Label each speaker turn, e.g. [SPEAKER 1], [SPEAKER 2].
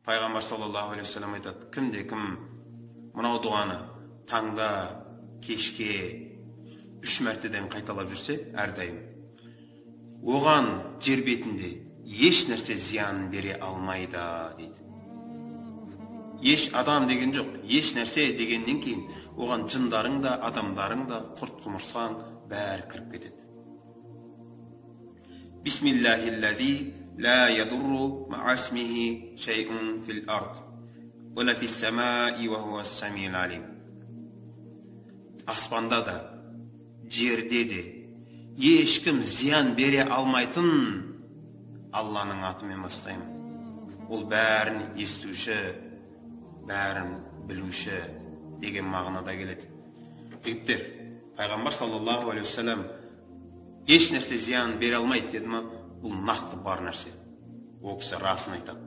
[SPEAKER 1] Пайғамбар саллаллаху алейхи вассалам айтады, кімде кім мынау дұғаны таңда, кешке 3 мәртеден қайталап жүрсе, әрдайым оған жер бетінде еш нәрсе зиян бере алмайды дейді. Еш адам деген жоқ, еш нәрсе дегеннен кейін оған жындарың да, адамдарың да, құрт құмырсаң бәрі кіріп кетеді. Бисмиллахиллази ла ядурру ма'асмихи шай'ун фил ард ва ла фис самаи ва хуа ас-самиул алим. Аспанда да, жерде де ешкім зиян бере алмайтын Алланың атымен бастаймын. Ол бәрін естуші, бәрін білуші деген мағынада келеді. Жігіттер, Пайғамбар саллаллаху алейхи вассалам еш нәрсе зиян бере алмайды деді ме? Бұл нақты бар нәрсе. Ол кісі расын айтады.